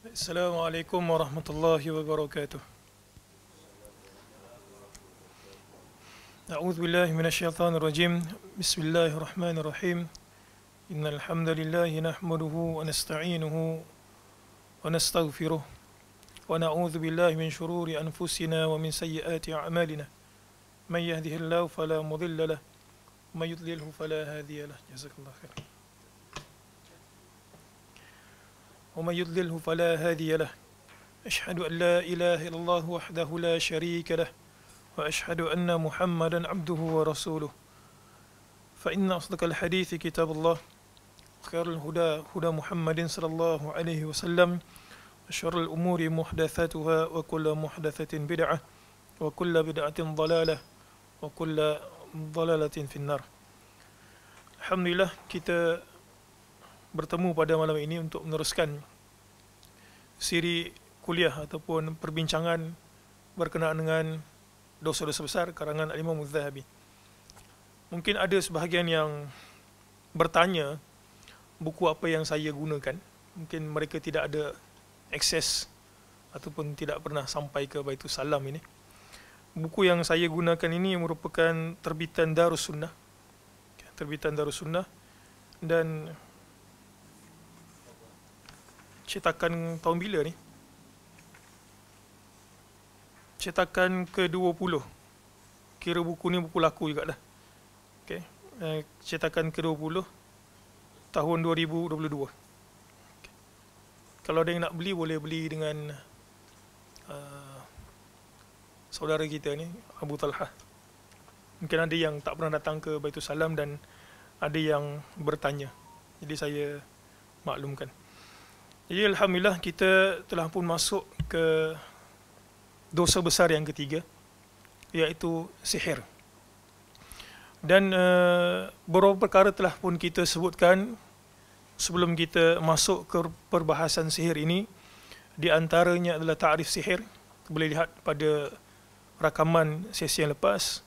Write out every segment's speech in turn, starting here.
Assalamualaikum warahmatullahi wabarakatuh. A'udzu billahi minasyaitonir rajim. Bismillahirrahmanirrahim. Innal hamdalillahi nahmaduhu wa nasta'inuhu wa nastaghfiruh wa na'udzu billahi min shururi anfusina wa min sayyiati a'malina. Man yahdihillahu fala mudilla lahu wa man yudlilhu fala hadiya lahu. Jazakallahu khairan. ومن يضلله فلا هادي له أشهد أن لا إله إلا الله وحده لا شريك له وأشهد أن محمدا عبده ورسوله فإن أصدق الحديث كتاب الله خير الهدى هدى محمد صلى الله عليه وسلم وشر الأمور محدثاتها وكل محدثة بدعة وكل بدعة ضلالة وكل ضلالة في النار. Alhamdulillah, kita bertemu pada malam ini untuk meneruskan siri kuliah ataupun perbincangan berkenaan dengan dosa-dosa besar karangan Al-Imam Az-Zahabi. Mungkin ada sebahagian yang bertanya buku apa yang saya gunakan. Mungkin mereka tidak ada akses ataupun tidak pernah sampai ke Baitul Salam ini. Buku yang saya gunakan ini merupakan terbitan Darus Sunnah. Terbitan Darus Sunnah dan cetakan tahun bila ni? Cetakan ke-20. Kira buku ni buku laku jugalah. Okey. Cetakan ke-20 tahun 2022. Okay. Kalau ada yang nak beli, boleh beli dengan saudara kita ni, Abu Talha. Mungkin ada yang tak pernah datang ke Baitul Salam dan ada yang bertanya. Jadi saya maklumkan. Jadi Alhamdulillah kita telah pun masuk ke dosa besar yang ketiga, iaitu sihir. Dan beberapa perkara telah pun kita sebutkan sebelum kita masuk ke perbahasan sihir ini. Di antaranya adalah ta'rif sihir. Boleh lihat pada rakaman sesi yang lepas.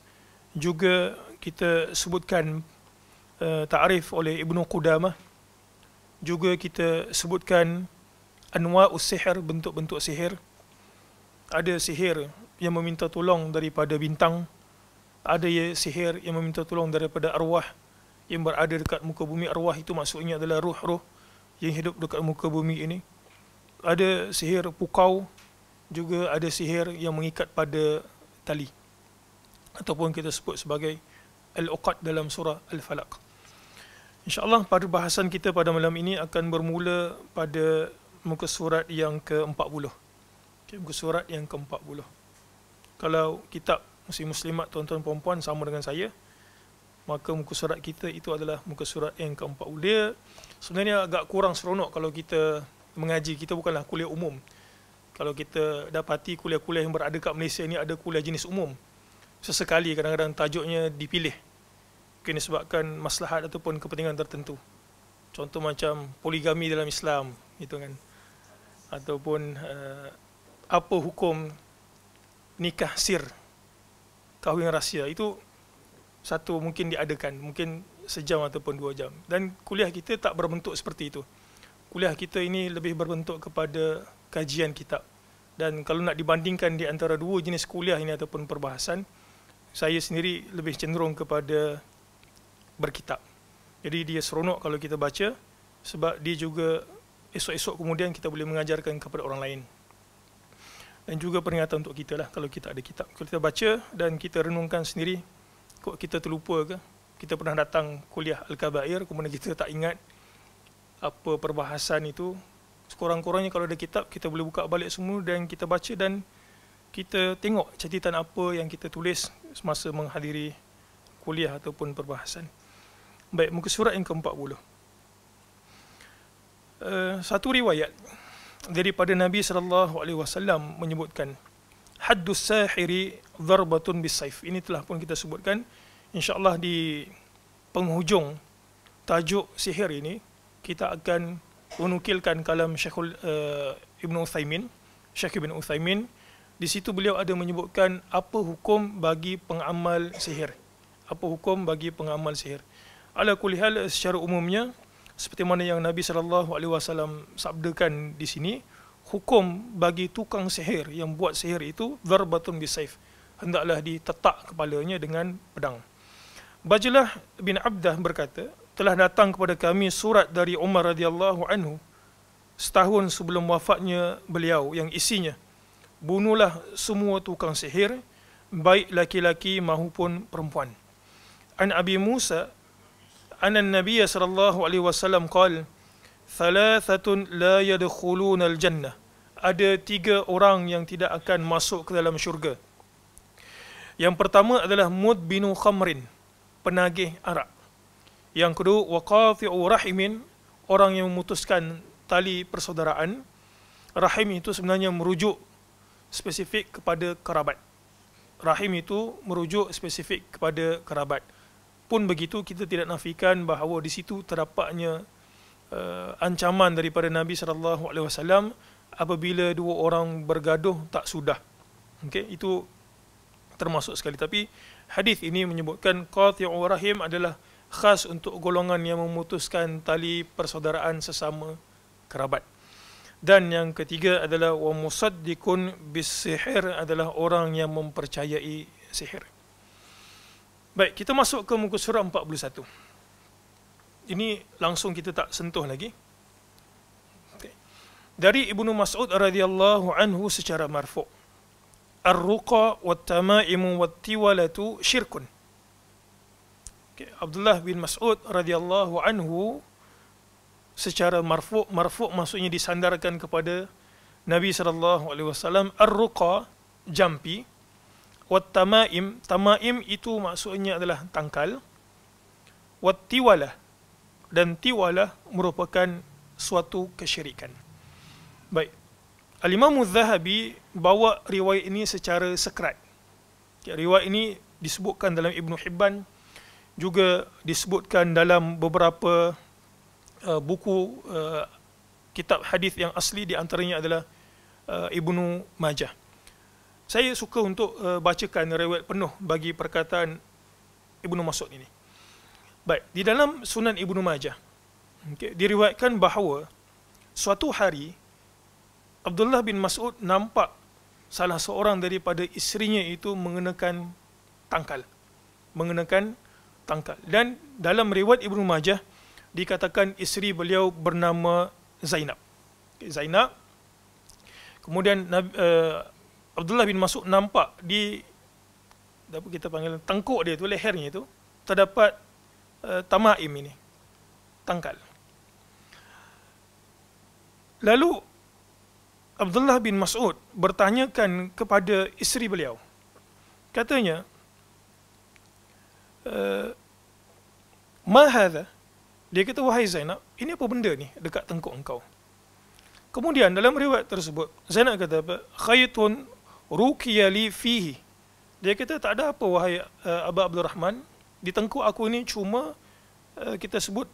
Juga kita sebutkan ta'rif oleh Ibnu Qudamah. Juga kita sebutkan anwa'us sihir, bentuk-bentuk sihir. Ada sihir yang meminta tolong daripada bintang. Ada sihir yang meminta tolong daripada arwah yang berada dekat muka bumi. Arwah itu maksudnya adalah ruh-ruh yang hidup dekat muka bumi ini. Ada sihir pukau. Juga ada sihir yang mengikat pada tali, ataupun kita sebut sebagai al-uqad dalam surah Al-Falaq. InsyaAllah pada bahasan kita pada malam ini akan bermula pada muka surat yang ke-40. Okay, muka surat yang ke-40. Kalau kitab muslim-muslimat tuan-tuan puan-puan sama dengan saya, maka muka surat kita itu adalah muka surat yang ke-40. Dia sebenarnya agak kurang seronok kalau kita mengaji. Kita bukanlah kuliah umum. Kalau kita dapati kuliah-kuliah yang berada kat Malaysia ni ada kuliah jenis umum. Sesekali kadang-kadang tajuknya dipilih. Mungkin disebabkan maslahat ataupun kepentingan tertentu. Contoh macam poligami dalam Islam, gitu kan. Ataupun apa hukum nikah sir, kahwin rahsia. Itu satu mungkin diadakan, mungkin sejam ataupun 2 jam. Dan kuliah kita tak berbentuk seperti itu. Kuliah kita ini lebih berbentuk kepada kajian kitab. Dan kalau nak dibandingkan di antara dua jenis kuliah ini ataupun perbahasan, saya sendiri lebih cenderung kepada berkitab. Jadi dia seronok kalau kita baca, sebab dia juga esok-esok kemudian kita boleh mengajarkan kepada orang lain. Dan juga peringatan untuk kita lah kalau kita ada kitab. Kalau kita baca dan kita renungkan sendiri, kok kita terlupa ke? Kita pernah datang kuliah Al-Kabair, kemudian kita tak ingat apa perbahasan itu. Sekurang-kurangnya kalau ada kitab, kita boleh buka balik semua dan kita baca dan kita tengok catatan apa yang kita tulis semasa menghadiri kuliah ataupun perbahasan. Baik, muka surat yang ke-40. Satu riwayat daripada Nabi SAW menyebutkan, haddus sahiri dharbatun bis-saif. Ini telah pun kita sebutkan. InsyaAllah di penghujung tajuk sihir ini, kita akan menukilkan kalam Syekhul Ibn Uthaymin, Syekh Ibn Uthaymin. Di situ beliau ada menyebutkan apa hukum bagi pengamal sihir. Apa hukum bagi pengamal sihir. Ala kulli hal, secara umumnya seperti mana yang Nabi SAW sabdakan di sini, hukum bagi tukang sihir yang buat sihir itu darbatun bisayf, hendaklah ditetak kepalanya dengan pedang. Bajlah bin Abdah berkata, telah datang kepada kami surat dari Umar radhiyallahu anhu setahun sebelum wafatnya beliau, yang isinya, bunuhlah semua tukang sihir, baik laki-laki maupun perempuan. An Abi Musa anna Nabiy sallallahu alaihi wasallam qala, thalathatun la yadkhuluna al-jannah. Ada 3 orang yang tidak akan masuk ke dalam syurga. Yang pertama adalah mudbinu khamrin, penagih arak. Yang kedua, waqati'u rahimin, orang yang memutuskan tali persaudaraan. Rahim itu sebenarnya merujuk spesifik kepada kerabat. Rahim itu merujuk spesifik kepada kerabat. Pun begitu, kita tidak nafikan bahawa di situ terdapatnya ancaman daripada Nabi SAW apabila 2 orang bergaduh tak sudah. Okey, itu termasuk sekali. Tapi hadis ini menyebutkan qati'u rahim adalah khas untuk golongan yang memutuskan tali persaudaraan sesama kerabat. Dan yang ketiga adalah wa musaddiqun bis-sihir, adalah orang yang mempercayai sihir. Baik, kita masuk ke muka surat 41. Ini langsung kita tak sentuh lagi. Okay. Dari Ibnu Mas'ud radhiyallahu anhu secara marfu', ar-ruqa wat-tama'imu wat-tiwalatu syirkun. Okay. Abdullah bin Mas'ud radhiyallahu anhu secara marfu' maksudnya disandarkan kepada Nabi sallallahu alaihi wasallam. Ar-ruqa jampi, wat-tama'im, tama'im itu maksudnya adalah tangkal, wat-tiwalah, dan tiwalah merupakan suatu kesyirikan. Baik, Al-Imam Az-Zahabi bawa riwayat ini secara sekrat. Riwayat ini disebutkan dalam Ibn Hibban, juga disebutkan dalam beberapa buku kitab hadis yang asli, di antaranya adalah Ibnu Majah. Saya suka untuk bacakan riwayat penuh bagi perkataan Ibnu Mas'ud ini. Baik, di dalam Sunan Ibnu Majah, okay, diriwayatkan bahawa suatu hari Abdullah bin Mas'ud nampak salah seorang daripada isterinya itu mengenakan tangkal. Dan dalam riwayat Ibnu Majah dikatakan isteri beliau bernama Zainab. Okay, Zainab. Kemudian Abdullah bin Mas'ud nampak di, apa kita panggil, tengkuk dia tu, lehernya itu terdapat tamaim ini, tangkal. Lalu Abdullah bin Mas'ud bertanyakan kepada isteri beliau. Katanya, ma hadha? Dia kata, wahai Zainab, ini apa benda ni dekat tengkuk engkau? Kemudian dalam riwayat tersebut, Zainab kata apa? Khaytun ruqiya li fihi. Dia kata, tak ada apa wahai Aba Abdul Rahman, di tengkuk aku ini cuma kita sebut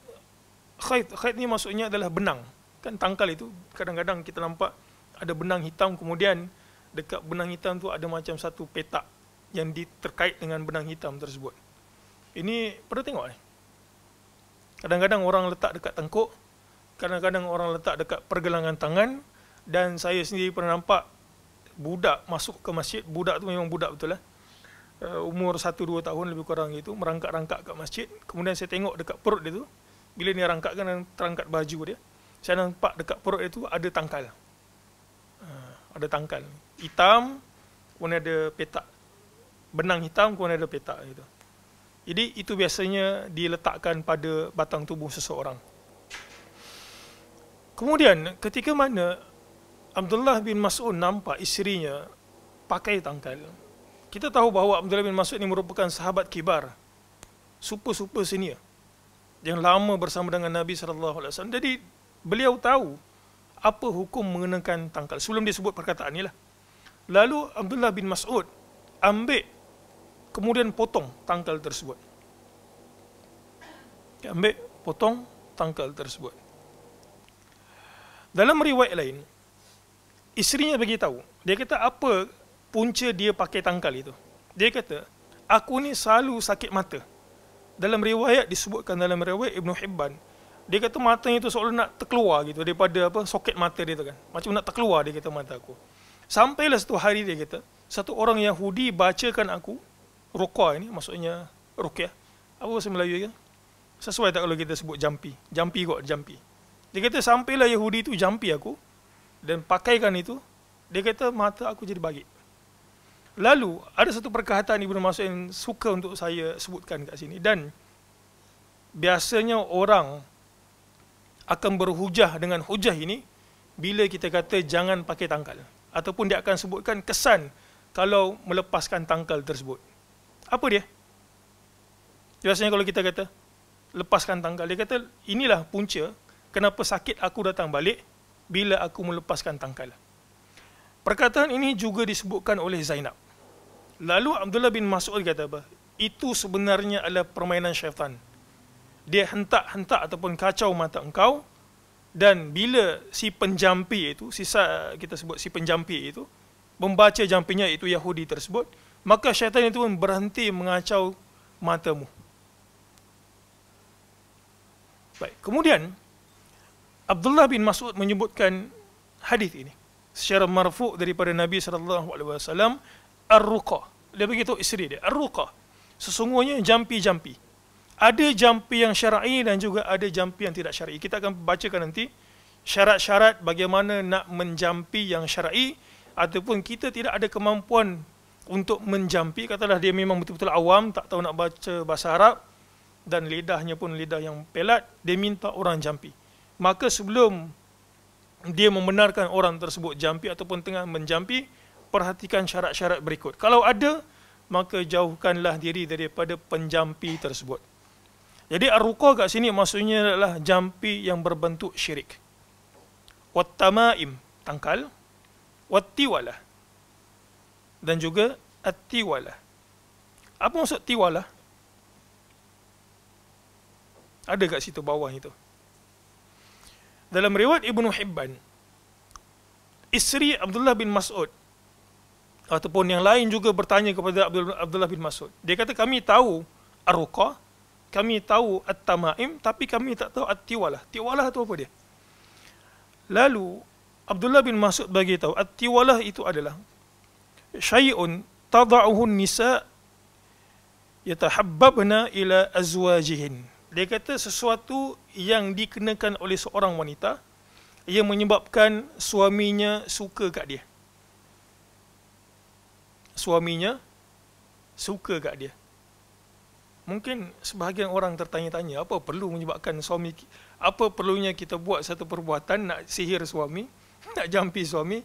khayt. Khayt ni maksudnya adalah benang. Kan tangkal itu kadang-kadang kita nampak ada benang hitam, kemudian dekat benang hitam tu ada macam satu petak yang terkait dengan benang hitam tersebut. Ini pernah tengok ni? Kadang-kadang orang letak dekat tengkuk, kadang-kadang orang letak dekat pergelangan tangan, dan saya sendiri pernah nampak budak masuk ke masjid. Budak tu memang budak betul lah, umur 1-2 tahun lebih kurang itu, merangkak-rangkak kat masjid. Kemudian saya tengok dekat perut dia tu, bila dia rangkakkan dan terangkat baju dia, saya nampak dekat perut dia tu ada tangkal. Ada tangkal hitam, kemudian ada petak, benang hitam, kemudian ada petak gitu. Jadi itu biasanya diletakkan pada batang tubuh seseorang. Kemudian ketika mana Abdullah bin Mas'ud nampak isterinya pakai tangkal, kita tahu bahawa Abdullah bin Mas'ud ini merupakan sahabat kibar, super senior, yang lama bersama dengan Nabi SAW. Jadi beliau tahu apa hukum mengenakan tangkal sebelum dia sebut perkataan ni lah. Lalu Abdullah bin Mas'ud ambil, kemudian potong tangkal tersebut. Ambil, potong tangkal tersebut. Dalam riwayat lain, isterinya beritahu, dia kata apa punca dia pakai tangkal itu. Dia kata, aku ni selalu sakit mata. Dalam riwayat disebutkan dalam riwayat Ibn Hibban, Dia kata matanya itu seolah nak terkeluar gitu daripada soket mata dia tu kan. Macam nak terkeluar, dia kata, mata aku. Sampailah satu hari, dia kata, satu orang Yahudi bacakan aku ruqyah ini, maksudnya ruqyah. Apa bahasa Melayu kan? Sesuai tak kalau kita sebut jampi? Jampi kot, jampi. Dia kata sampailah Yahudi itu jampi aku dan pakaikan itu. Dia kata mata aku jadi balik. Lalu ada satu perkataan Ibnu Mas'ud yang suka untuk saya sebutkan kat sini, dan biasanya orang akan berhujah dengan hujah ini bila kita kata jangan pakai tangkal, ataupun dia akan sebutkan kesan kalau melepaskan tangkal tersebut. Apa dia? Biasanya kalau kita kata lepaskan tangkal, dia kata inilah punca kenapa sakit aku datang balik bila aku melepaskan tangkal. Perkataan ini juga disebutkan oleh Zainab. Lalu Abdullah bin Mas'ud kata apa? Itu sebenarnya adalah permainan syaitan. Dia hentak-hentak ataupun kacau mata engkau, dan bila si penjampi itu, kita sebut si penjampi itu, membaca jampinya itu Yahudi tersebut, maka syaitan itu pun berhenti mengacau matamu. Baik, kemudian Abdullah bin Mas'ud menyebutkan hadis ini secara marfu' daripada Nabi SAW, ar-ruqa. Dia beritahu isteri dia, ar-ruqa, sesungguhnya jampi-jampi. Ada jampi yang syar'i dan juga ada jampi yang tidak syar'i. Kita akan bacakan nanti syarat-syarat bagaimana nak menjampi yang syar'i, ataupun kita tidak ada kemampuan untuk menjampi, katalah dia memang betul-betul awam, tak tahu nak baca bahasa Arab, dan lidahnya pun lidah yang pelat, dia minta orang jampi. Maka sebelum dia membenarkan orang tersebut jampi ataupun tengah menjampi, perhatikan syarat-syarat berikut. Kalau ada, maka jauhkanlah diri daripada penjampi tersebut. Jadi ar-ruqa kat sini maksudnya adalah jampi yang berbentuk syirik. Wat-tamaim, tangkal. Wat-tiwalah, dan juga at-tiwalah. Apa maksud tiwalah? Ada kat situ bawah itu. Dalam riwayat Ibnu Hibban, isteri Abdullah bin Mas'ud ataupun yang lain juga bertanya kepada Abdullah bin Mas'ud. Dia kata kami tahu ar-ruqa, kami tahu at-tamaim, tapi kami tak tahu at-tiwalah. Tiwalah itu apa dia? Lalu Abdullah bin Mas'ud bagi tahu at-tiwalah itu adalah syai'un tada'uhu an-nisa yatahabbabna ila azwajihin. Dia kata sesuatu yang dikenakan oleh seorang wanita yang menyebabkan suaminya suka kat dia. Suaminya suka kat dia. Mungkin sebahagian orang tertanya-tanya, apa perlu menyebabkan suami, apa perlunya kita buat satu perbuatan nak sihir suami, nak jampi suami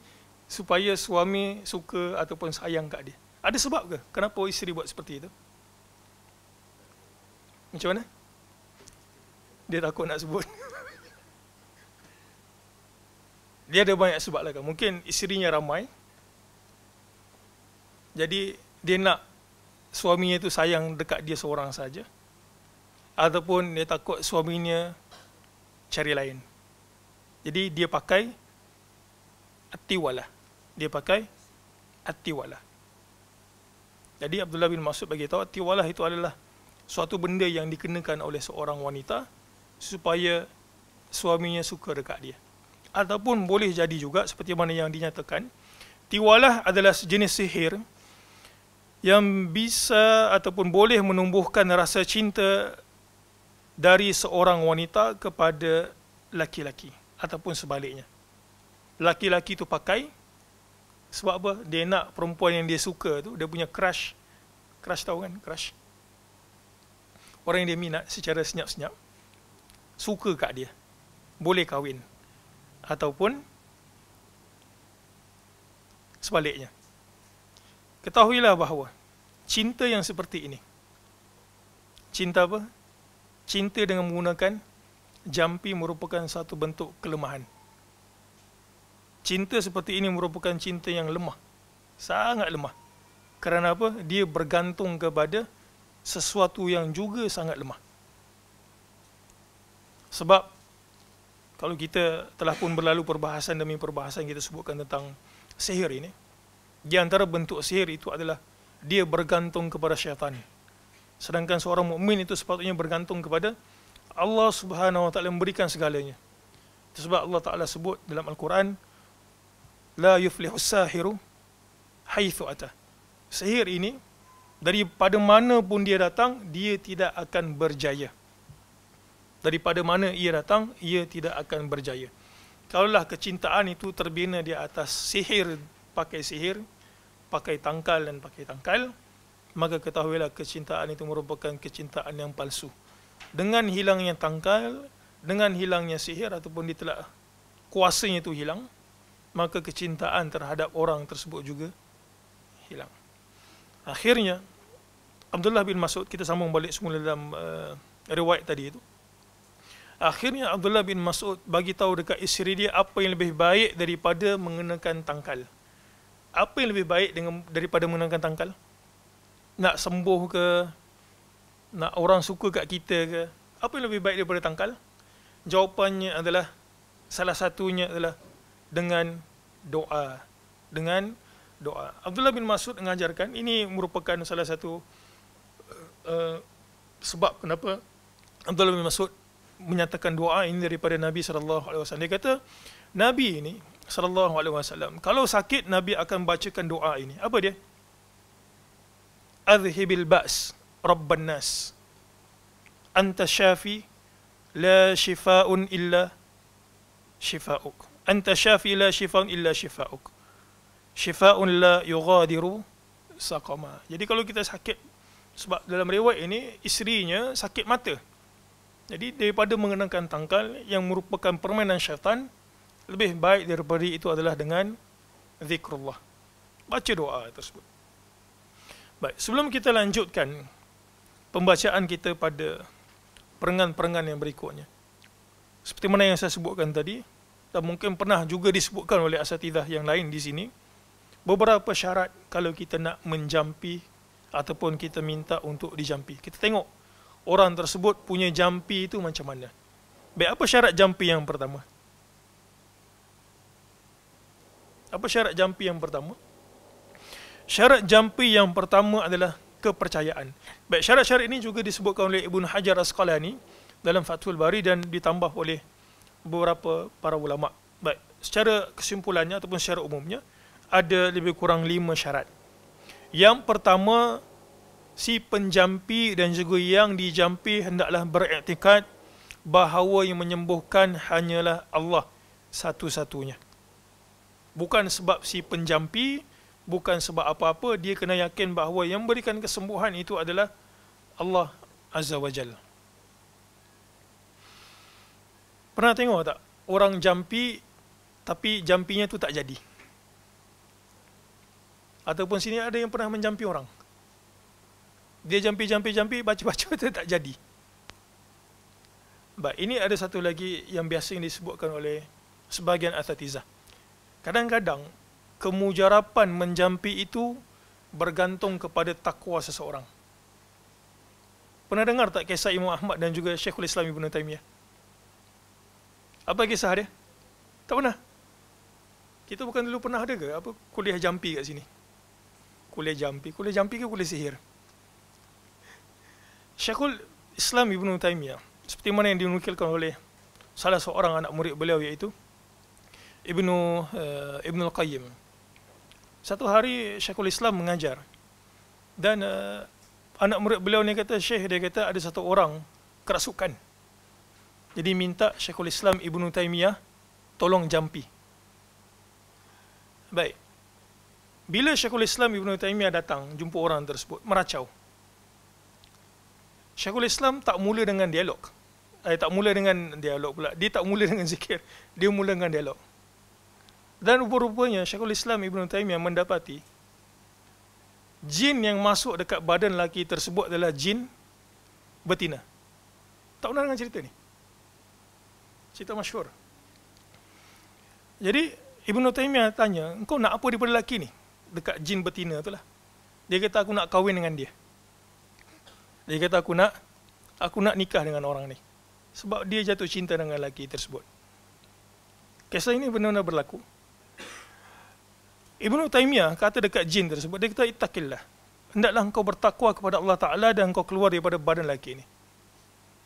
supaya suami suka ataupun sayang kat dia? Ada sebab ke kenapa isteri buat seperti itu? Macam mana? Dia takut nak sebut. Dia ada banyak sebab lah kan. Mungkin isterinya ramai, jadi dia nak suaminya itu sayang dekat dia seorang saja, ataupun dia takut suaminya cari lain. Jadi dia pakai at-tiwalah. Dia pakai at-tiwalah. Jadi Abdullah bin Mas'ud bagi tahu at-tiwalah itu adalah suatu benda yang dikenakan oleh seorang wanita supaya suaminya suka dekat dia. Ataupun boleh jadi juga seperti mana yang dinyatakan, tiwalah adalah sejenis sihir yang bisa ataupun boleh menumbuhkan rasa cinta dari seorang wanita kepada laki-laki, ataupun sebaliknya. Laki-laki tu pakai sebab apa? Dia nak perempuan yang dia suka tu, dia punya crush. Crush tahu kan? Crush. Orang yang dia minat secara senyap-senyap, suka kat dia, boleh kahwin. Ataupun sebaliknya. Ketahuilah bahawa cinta yang seperti ini, cinta apa? Cinta dengan menggunakan jampi merupakan satu bentuk kelemahan. Cinta seperti ini merupakan cinta yang lemah, sangat lemah. Kerana apa? Dia bergantung kepada sesuatu yang juga sangat lemah. Sebab kalau kita telah pun berlalu perbahasan demi perbahasan kita sebutkan tentang sihir ini, di antara bentuk sihir itu adalah dia bergantung kepada syaitan. Sedangkan seorang mukmin itu sepatutnya bergantung kepada Allah Subhanahu wa taala memberikan segalanya. Itu sebab Allah Taala sebut dalam Al-Quran, la yuflihus sahiru haitsu ata. Sihir ini daripada mana pun dia datang, dia tidak akan berjaya. Daripada mana ia datang, ia tidak akan berjaya. Kalaulah kecintaan itu terbina di atas sihir, pakai tangkal dan pakai tangkal, maka ketahuilah kecintaan itu merupakan kecintaan yang palsu. Dengan hilangnya tangkal, dengan hilangnya sihir ataupun ditelak kuasanya itu hilang, maka kecintaan terhadap orang tersebut juga hilang. Akhirnya Abdullah bin Mas'ud, kita sambung balik semula dalam riwayat tadi itu. Akhirnya Abdullah bin Mas'ud bagi tahu dekat isteri dia apa yang lebih baik daripada mengenakan tangkal. Apa yang lebih baik daripada mengenakan tangkal? Nak sembuh ke? Nak orang suka kat kita ke? Apa yang lebih baik daripada tangkal? Jawapannya adalah, salah satunya adalah dengan doa. Dengan doa. Abdullah bin Mas'ud mengajarkan, ini merupakan salah satu sebab kenapa Abdullah bin Mas'ud menyatakan doa ini daripada Nabi SAW. Dia kata, Nabi ini SAW, kalau sakit, Nabi akan bacakan doa ini. Apa dia? Adhibil ba's rabban nas, anta syafi la shifa'un illa shifa'uk, anta syafi la shifa'un illa shifa'uk, shifa'un la yughadiru saqama. Jadi kalau kita sakit, sebab dalam riwayat ini isterinya sakit mata, jadi daripada mengenakan tangkal yang merupakan permainan syaitan, lebih baik daripada itu adalah dengan zikrullah, baca doa tersebut. Baik, sebelum kita lanjutkan pembacaan kita pada perengan-perengan yang berikutnya, seperti mana yang saya sebutkan tadi, dan mungkin pernah juga disebutkan oleh asatidzah yang lain di sini, beberapa syarat kalau kita nak menjampi ataupun kita minta untuk dijampi. Kita tengok orang tersebut punya jampi itu macam mana. Baik, apa syarat jampi yang pertama? Apa syarat jampi yang pertama? Syarat jampi yang pertama adalah kepercayaan. Baik, syarat-syarat ini juga disebutkan oleh Ibnu Hajar Asqalani dalam Fathul Bari dan ditambah oleh beberapa para ulama. Baik, secara kesimpulannya ataupun secara umumnya ada lebih kurang 5 syarat. Yang pertama, si penjampi dan juga yang dijampi hendaklah beriktikad bahawa yang menyembuhkan hanyalah Allah satu-satunya. Bukan sebab si penjampi, bukan sebab apa-apa, dia kena yakin bahawa yang memberikan kesembuhan itu adalah Allah Azza wa Jalla. Pernah tengok tak orang jampi tapi jampinya tu tak jadi? Ataupun sini ada yang pernah menjampi orang, dia jampi, baca-baca tu tak jadi. Baik, ini ada satu lagi yang biasa yang disebutkan oleh sebahagian asatizah. Kadang-kadang kemujarapan menjampi itu bergantung kepada takwa seseorang. Pernah dengar tak kisah Imam Ahmad dan juga Syekhul Islam Ibn Taymiyah? Apa kisah dia? Tak pernah? Kita bukan dulu pernah ada ke apa kuliah jampi kat sini? Kuliah jampi ke kuliah sihir? Syekhul Islam Ibn Taymiyah, seperti mana yang dinukilkan oleh salah seorang anak murid beliau, iaitu Ibnu Al-Qayyim. Satu hari Syekhul Islam mengajar, dan anak murid beliau ni kata, Syekh, dia kata ada satu orang kerasukan. Jadi minta Syekhul Islam Ibn Taymiyah tolong jampi. Baik, bila Syekhul Islam Ibn Taymiyah datang jumpa orang tersebut, meracau. Syekhul Islam tak mula dengan dialog. Tak mula dengan dialog pula. Dia tak mula dengan zikir. Dia mula dengan dialog. Dan rupa-rupanya Syekhul Islam Ibn Taymiyah mendapati jin yang masuk dekat badan lelaki tersebut adalah jin betina. Tak pernah dengar cerita ni? Cerita masyhur. Jadi Ibn Taymiyah tanya, engkau nak apa daripada lelaki ni? Dekat jin betina tu lah. Dia kata, aku nak kahwin dengan dia. Dia kata, aku nak nikah dengan orang ni. Sebab dia jatuh cinta dengan lelaki tersebut. Kisah ini benar-benar berlaku. Ibnu Taymiyah kata dekat jin tersebut, dia kata, ittaqillah, hendaklah engkau bertakwa kepada Allah Ta'ala dan engkau keluar daripada badan lelaki ini.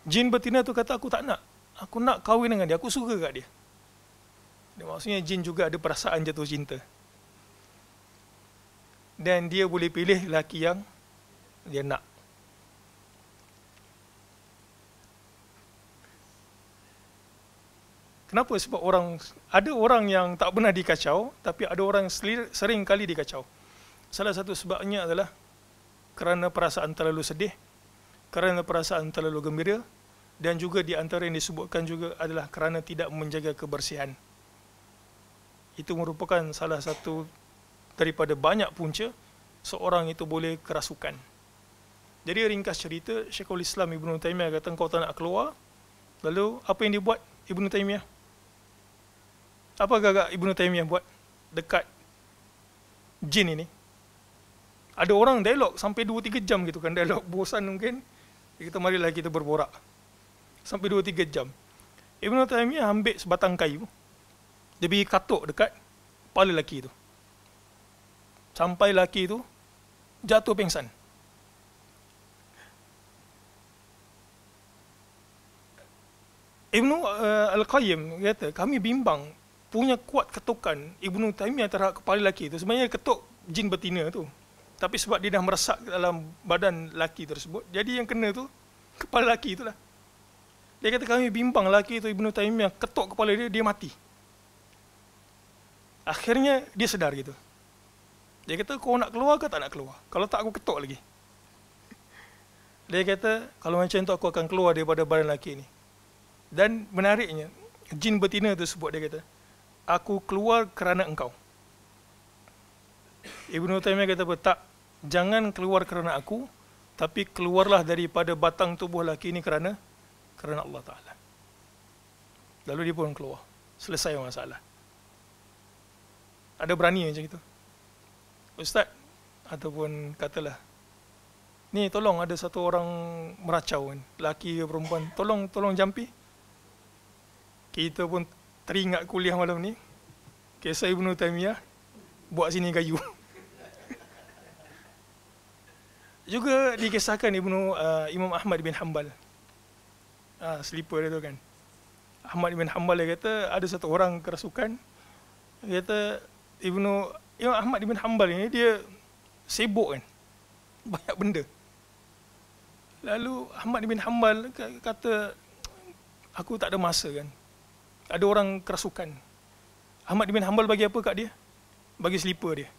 Jin betina tu kata, aku tak nak. Aku nak kahwin dengan dia, aku suka kat dia. Maksudnya jin juga ada perasaan jatuh cinta. Dan dia boleh pilih lelaki yang dia nak. Kenapa? Sebab ada orang yang tak pernah dikacau, tapi ada orang sering kali dikacau. Salah satu sebabnya adalah kerana perasaan terlalu sedih, kerana perasaan terlalu gembira, dan juga di antara yang disebutkan juga adalah kerana tidak menjaga kebersihan. Itu merupakan salah satu daripada banyak punca seorang itu boleh kerasukan. Jadi ringkas cerita, Syekhul Islam Ibn Taymiyah kata, kau tak nak keluar. Lalu apa yang dibuat Ibn Taymiyah? Apa gagak Ibn Taymiyah buat dekat jin ini? Ada orang dialog sampai 2-3 jam gitu kan, dialog bosan mungkin. Kita marilah kita berborak. Sampai 2-3 jam. Ibn Taymiyah ambil sebatang kayu, dia pergi katuk dekat kepala lelaki itu. Sampai lelaki itu jatuh pingsan. Ibnu Al-Qayyim kata, kami bimbang punya kuat ketukan Ibn Taymiyah terhadap kepala lelaki itu. Sebenarnya ketuk jin betina tu, tapi sebab dia dah meresap dalam badan lelaki tersebut, jadi yang kena tu kepala lelaki itulah. Dia kata, kami bimbang lelaki itu Ibn Taymiyah ketuk kepala dia, dia mati. Akhirnya dia sedar gitu. Dia kata, kau nak keluar ke tak nak keluar? Kalau tak, aku ketuk lagi. Dia kata, kalau macam tu aku akan keluar daripada badan lelaki ini. Dan menariknya, jin betina tersebut, dia kata, aku keluar kerana engkau. Ibn Taymiyah kata apa? Tak, jangan keluar kerana aku, tapi keluarlah daripada batang tubuh lelaki ini kerana Allah Ta'ala. Lalu dia pun keluar. Selesai masalah. Ada berani macam itu? Ustaz, ataupun katalah, ni tolong ada satu orang meracau kan, lelaki ke perempuan, tolong jampi. Kita pun teringat kuliah malam ni, kisah Ibn Taymiyah buat sini kayu. Juga dikisahkan Imam Ahmad bin Hanbal, sleeper dia tu kan, Ahmad bin Hanbal, dia kata ada satu orang kerasukan. Dia kata Imam Ahmad bin Hanbal ini dia sibuk kan, banyak benda. Lalu Ahmad bin Hanbal kata, aku tak ada masa kan, ada orang kerasukan. Ahmad bin Hanbal bagi apa kat dia? Bagi slipper dia.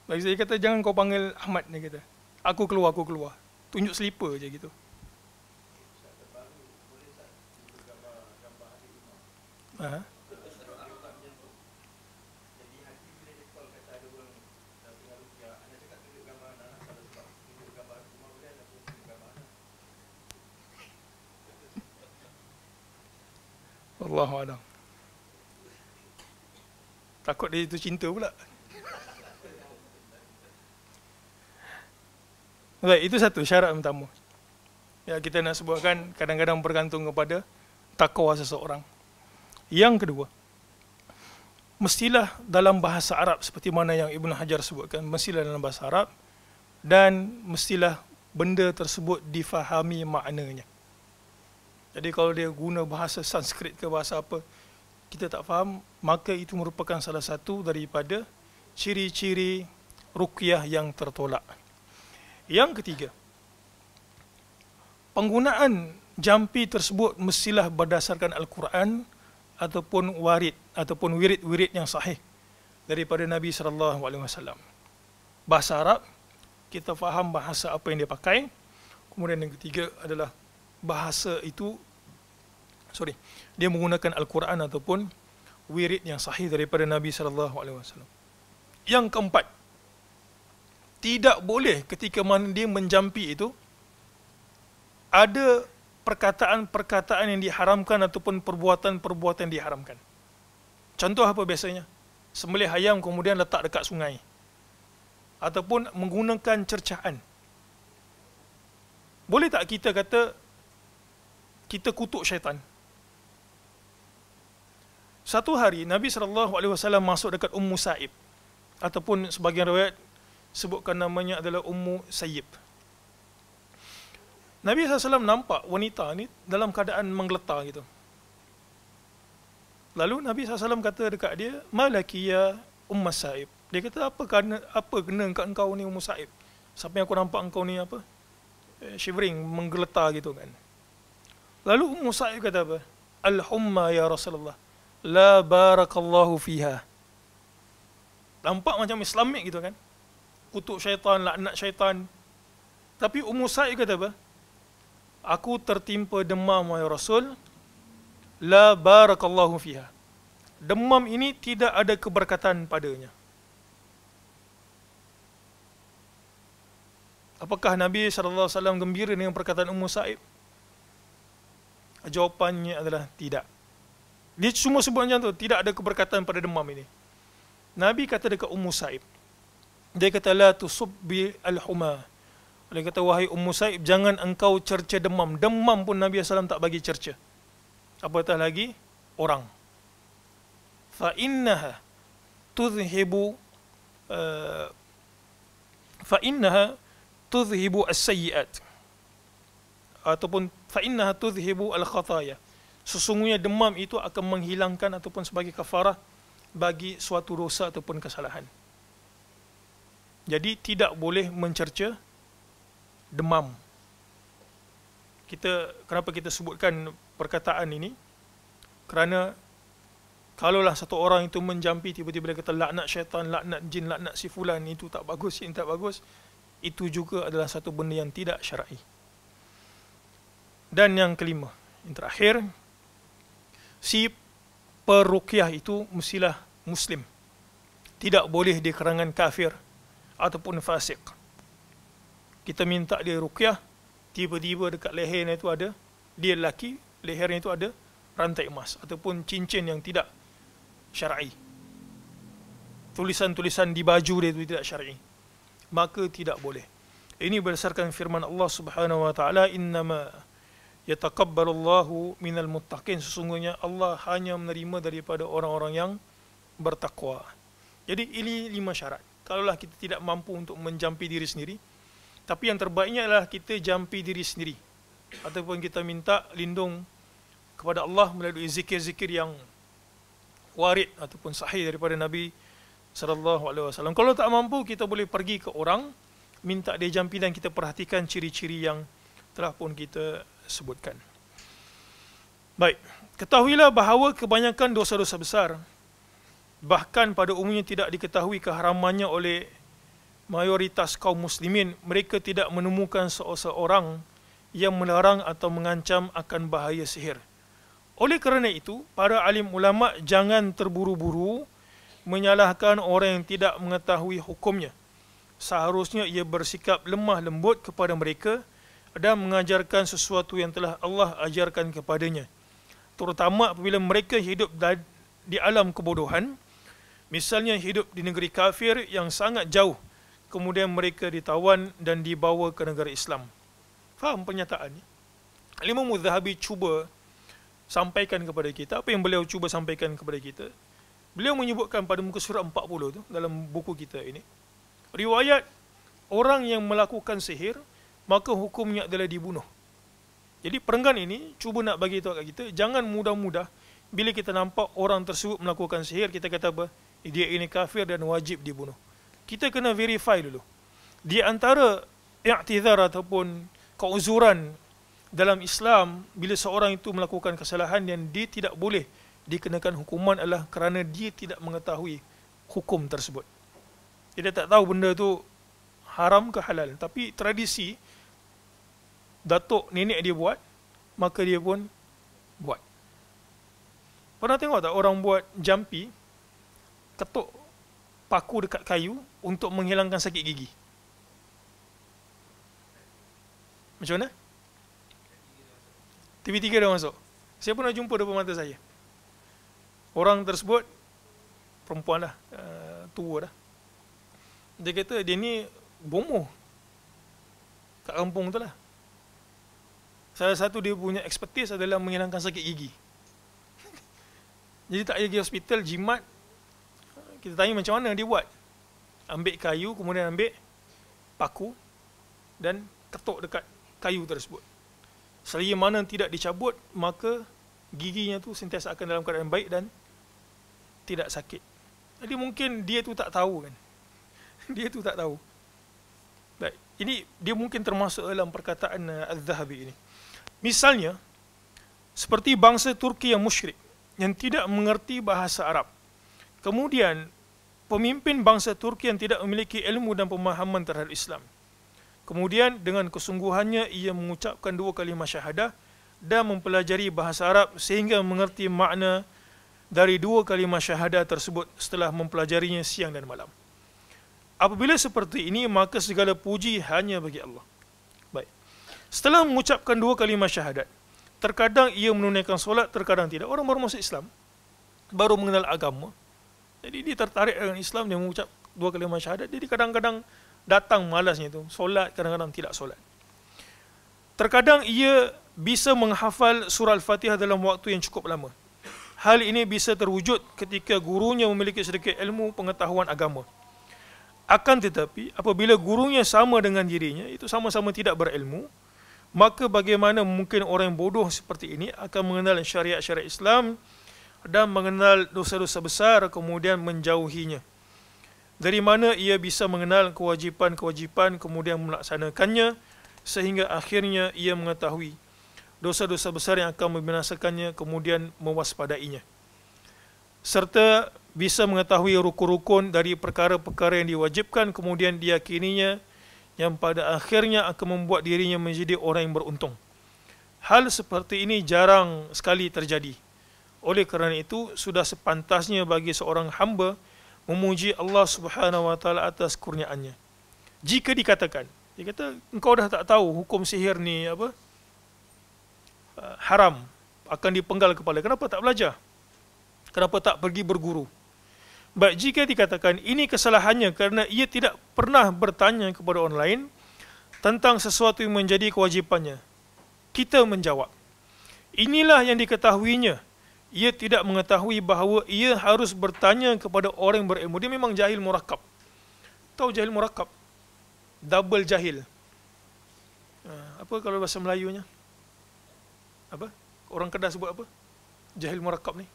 Bagi saya kata, jangan kau panggil Ahmad, dia kata. Aku keluar. Tunjuk slipper je gitu. Ha? Allahu a'lam. Takut dia itu cinta pula. Baik, itu satu syarat pertama. Ya, kita nak sebutkan kadang-kadang bergantung kepada takwa seseorang. Yang kedua, mestilah dalam bahasa Arab seperti mana yang Ibn Hajar sebutkan, mestilah dalam bahasa Arab, dan mestilah benda tersebut difahami maknanya. Jadi kalau dia guna bahasa Sanskrit ke bahasa apa, kita tak faham, maka itu merupakan salah satu daripada ciri-ciri ruqyah yang tertolak. Yang ketiga, penggunaan jampi tersebut mestilah berdasarkan Al-Quran ataupun wirid-wirid yang sahih daripada Nabi SAW. Bahasa Arab, kita faham bahasa apa yang dia pakai. Kemudian yang ketiga adalah bahasa itu, dia menggunakan Al-Quran ataupun wirid yang sahih daripada Nabi SAW. Yang keempat, tidak boleh ketika mana dia menjampi itu ada perkataan-perkataan yang diharamkan ataupun perbuatan-perbuatan yang diharamkan. Contoh apa biasanya? Sembelih ayam kemudian letak dekat sungai, ataupun menggunakan cercaan. Boleh tak kita kata kita kutuk syaitan? Satu hari Nabi SAW masuk dekat Ummu Sa'ib, ataupun sebagian riwayat sebutkan namanya adalah Ummu Sayyib. Nabi SAW nampak wanita ni dalam keadaan menggeletar gitu. Lalu Nabi SAW kata dekat dia, "Malaki ya Sa'ib." Dia kata, apa kena engkau ni Sa'ib? Sampai aku nampak engkau ni shivering, menggeletar gitu kan. Lalu Sa'ib kata apa? "Al-humma ya Rasulullah, la barakallahu fiha." Nampak macam Islamik gitu kan. Kutuk syaitan, laknat syaitan. Tapi Sa'ib kata apa? "Aku tertimpa demam wahai Rasul, la barakallahu fiha." Demam ini tidak ada keberkatan padanya. Apakah Nabi SAW gembira dengan perkataan Sa'ib? Jawapannya adalah tidak. Dia cuma sebut macam tu, tidak ada keberkatan pada demam ini. Nabi kata dekat Sa'ib, dia kata, "La tusubbi al-huma." Dia kata, "Wahai Sa'ib, jangan engkau cerca demam." Demam pun Nabi SAW tak bagi cerca. Apatah lagi orang. Fa'innaha tudhibu as-sayyi'at, ataupun fa'innaha tudhibu al-khataya. Sesungguhnya demam itu akan menghilangkan ataupun sebagai kafarah bagi suatu dosa ataupun kesalahan. Jadi tidak boleh mencerca demam. Kenapa kita sebutkan perkataan ini? Kerana kalaulah satu orang itu menjampi, tiba-tiba dia kata laknat syaitan, laknat jin, laknat si fulan, itu tak bagus, ini tak bagus, itu juga adalah satu benda yang tidak syar'i. Dan yang kelima, yang terakhir, si peruqyah itu mestilah Muslim. Tidak boleh di kalangan kafir ataupun fasik. Kita minta dia ruqyah, tiba-tiba dekat lehernya itu ada, dia lelaki, lehernya itu ada rantai emas ataupun cincin yang tidak syar'i. Tulisan-tulisan di baju dia itu tidak syar'i. Maka tidak boleh. Ini berdasarkan firman Allah Subhanahu wa taala, "Innama yataqabbalullahu minal muttaqin." Sesungguhnya Allah hanya menerima daripada orang-orang yang bertakwa. Jadi ini 5 syarat. Kalaulah kita tidak mampu untuk menjampi diri sendiri, tapi yang terbaiknya adalah kita jampi diri sendiri, ataupun kita minta lindung kepada Allah melalui zikir-zikir yang warid ataupun sahih daripada Nabi SAW. Kalau tak mampu, kita boleh pergi ke orang, minta dia jampi, dan kita perhatikan ciri-ciri yang telah pun kita sebutkan. Baik, ketahuilah bahawa kebanyakan dosa-dosa besar, bahkan pada umumnya tidak diketahui keharamannya oleh mayoritas kaum muslimin. Mereka tidak menemukan seseorang yang melarang atau mengancam akan bahaya sihir. Oleh kerana itu, para alim ulama jangan terburu-buru menyalahkan orang yang tidak mengetahui hukumnya. Seharusnya ia bersikap lemah lembut kepada mereka dan mengajarkan sesuatu yang telah Allah ajarkan kepadanya, terutama apabila mereka hidup di alam kebodohan. Misalnya hidup di negeri kafir yang sangat jauh, kemudian mereka ditawan dan dibawa ke negara Islam. Faham pernyataan ni? Imam Az-Zahabi cuba sampaikan kepada kita, apa yang beliau cuba sampaikan kepada kita. Beliau menyebutkan pada muka surat 40 tu, dalam buku kita ini, riwayat orang yang melakukan sihir, maka hukumnya adalah dibunuh. Jadi perenggan ini cuba nak bagi tahu kat kita, jangan mudah-mudah bila kita nampak orang tersebut melakukan sihir, kita kata apa? Dia ini kafir dan wajib dibunuh. Kita kena verify dulu. Di antara i'tizar ataupun keuzuran dalam Islam, bila seorang itu melakukan kesalahan yang dia tidak boleh dikenakan hukuman, adalah kerana dia tidak mengetahui hukum tersebut. Dia tak tahu benda tu haram ke halal, tapi tradisi datuk nenek dia buat, maka dia pun buat. Pernah tengok tak orang buat jampi, ketuk paku dekat kayu untuk menghilangkan sakit gigi? Macam mana? TV3 dah masuk. Saya pernah jumpa depan mata saya. Orang tersebut perempuan dah, tua dah. Dia kata dia ni bomoh kat kampung tu lah. Salah satu dia punya expertise adalah menghilangkan sakit gigi. Jadi tak payah pergi hospital, jimat. Kita tanya macam mana dia buat. Ambil kayu, kemudian ambil paku dan ketuk dekat kayu tersebut. Selagi mana tidak dicabut, maka giginya tu sentiasa akan dalam keadaan baik dan tidak sakit. Jadi mungkin dia tu tak tahu kan. Dia tu tak tahu. Baik, ini dia mungkin termasuk dalam perkataan Az-Zahabi ini. Misalnya, seperti bangsa Turki yang musyrik, yang tidak mengerti bahasa Arab. Kemudian, pemimpin bangsa Turki yang tidak memiliki ilmu dan pemahaman terhadap Islam. Kemudian, dengan kesungguhannya, ia mengucapkan 2 kalimah syahadah dan mempelajari bahasa Arab sehingga mengerti makna dari 2 kalimah syahadah tersebut setelah mempelajarinya siang dan malam. Apabila seperti ini, maka segala puji hanya bagi Allah. Baik. Setelah mengucapkan 2 kalimah syahadat, terkadang ia menunaikan solat, terkadang tidak. Orang baru masuk Islam, baru mengenal agama. Jadi dia tertarik dengan Islam, dia mengucap 2 kalimah syahadat. Jadi kadang-kadang datang malasnya itu, solat, kadang-kadang tidak solat. Terkadang ia bisa menghafal surah Al-Fatihah dalam waktu yang cukup lama. Hal ini bisa terwujud ketika gurunya memiliki sedikit ilmu pengetahuan agama. Akan tetapi, apabila gurunya sama dengan dirinya, itu sama-sama tidak berilmu, maka bagaimana mungkin orang yang bodoh seperti ini akan mengenal syariat-syariat Islam dan mengenal dosa-dosa besar kemudian menjauhinya? Dari mana ia bisa mengenal kewajipan-kewajipan kemudian melaksanakannya sehingga akhirnya ia mengetahui dosa-dosa besar yang akan membinasakannya kemudian mewaspadainya, serta bisa mengetahui rukun-rukun dari perkara-perkara yang diwajibkan kemudian diyakininya, yang pada akhirnya akan membuat dirinya menjadi orang yang beruntung. Hal seperti ini jarang sekali terjadi. Oleh kerana itu, sudah sepantasnya bagi seorang hamba memuji Allah Subhanahu wa taala atas kurniaannya. Jika dikatakan, dia kata, engkau dah tak tahu hukum sihir ni haram, akan dipenggal kepala. Kenapa tak belajar? Kenapa tak pergi berguru? Baik, jika dikatakan ini kesalahannya kerana ia tidak pernah bertanya kepada orang lain tentang sesuatu yang menjadi kewajipannya, kita menjawab, inilah yang diketahuinya. Ia tidak mengetahui bahawa ia harus bertanya kepada orang yang berilmu. Dia memang jahil murakab. Tahu jahil murakab? Double jahil. Apa kalau bahasa Melayunya? Apa? Orang Kedah sebut apa? Jahil murakab ni.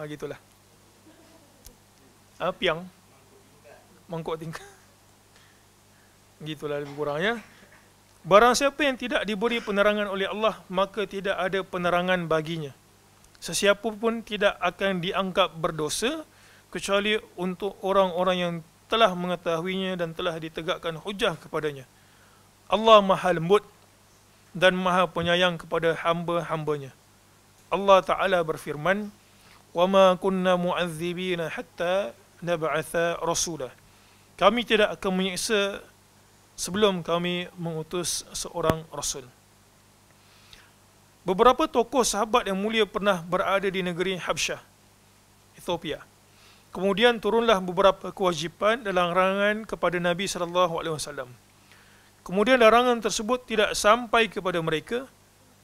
Gitulah. Piang. Mangkuk tingkah. Gitulah lebih kurangnya. Barang siapa yang tidak diberi penerangan oleh Allah, maka tidak ada penerangan baginya. Sesiapa pun tidak akan dianggap berdosa, kecuali untuk orang-orang yang telah mengetahuinya dan telah ditegakkan hujah kepadanya. Allah Maha Lembut dan Maha Penyayang kepada hamba-hambanya. Allah Ta'ala berfirman, وَمَا كُنَّا مُعَذِّبِينَ حَتَّى نَبْعَثَ رَسُولًا. Kami tidak akan menyiksa sebelum kami mengutus seorang Rasul. Beberapa tokoh sahabat yang mulia pernah berada di negeri Habsyah, Ethiopia. Kemudian turunlah beberapa kewajipan dan larangan kepada Nabi SAW. Kemudian larangan tersebut tidak sampai kepada mereka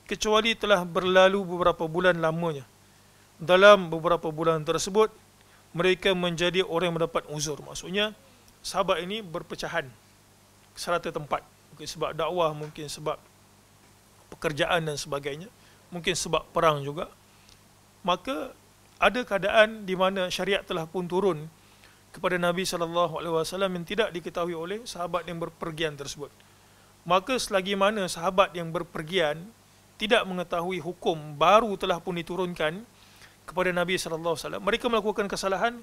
kecuali telah berlalu beberapa bulan lamanya. Dalam beberapa bulan tersebut, mereka menjadi orang yang mendapat uzur. Maksudnya, sahabat ini berpecahan serata tempat. Mungkin sebab dakwah, mungkin sebab pekerjaan dan sebagainya. Mungkin sebab perang juga. Maka, ada keadaan di mana syariat telah pun turun kepada Nabi SAW yang tidak diketahui oleh sahabat yang berpergian tersebut. Maka selagi mana sahabat yang berpergian tidak mengetahui hukum baru telah pun diturunkan kepada Nabi SAW, mereka melakukan kesalahan,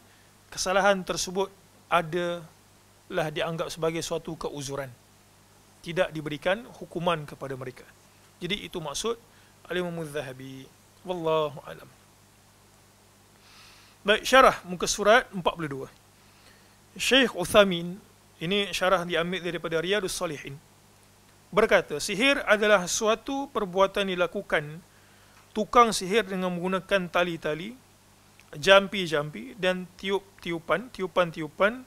kesalahan tersebut adalah dianggap sebagai suatu keuzuran. Tidak diberikan hukuman kepada mereka. Jadi itu maksud Al-Imam Az-Zahabi. Wallahu a'lam. Baik, syarah muka surat 42. Syekh Uthaymin, ini syarah diambil daripada Riyadhus Salihin, berkata, sihir adalah suatu perbuatan dilakukan tukang sihir dengan menggunakan tali-tali, jampi-jampi dan tiupan-tiupan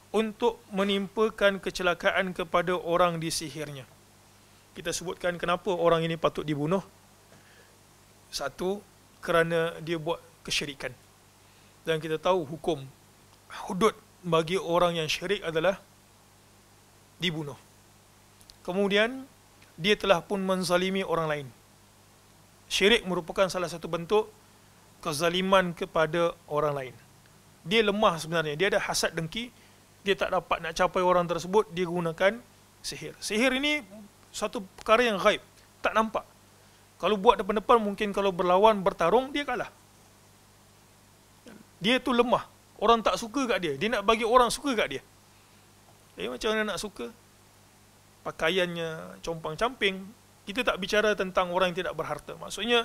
untuk menimpakan kecelakaan kepada orang disihirnya. Kita sebutkan kenapa orang ini patut dibunuh. Satu, kerana dia buat kesyirikan. Dan kita tahu hukum hudud bagi orang yang syirik adalah dibunuh. Kemudian, dia telah pun menzalimi orang lain. Syirik merupakan salah satu bentuk kezaliman kepada orang lain. Dia lemah sebenarnya, dia ada hasad dengki, dia tak dapat nak capai orang tersebut, dia gunakan sihir. Sihir ini satu perkara yang gaib, tak nampak. Kalau buat depan-depan, mungkin kalau berlawan, bertarung, dia kalah. Dia tu lemah, orang tak suka kat dia, dia nak bagi orang suka kat dia. Macam mana nak suka? Pakaiannya compang-camping. Kita tak bicara tentang orang yang tidak berharta. Maksudnya,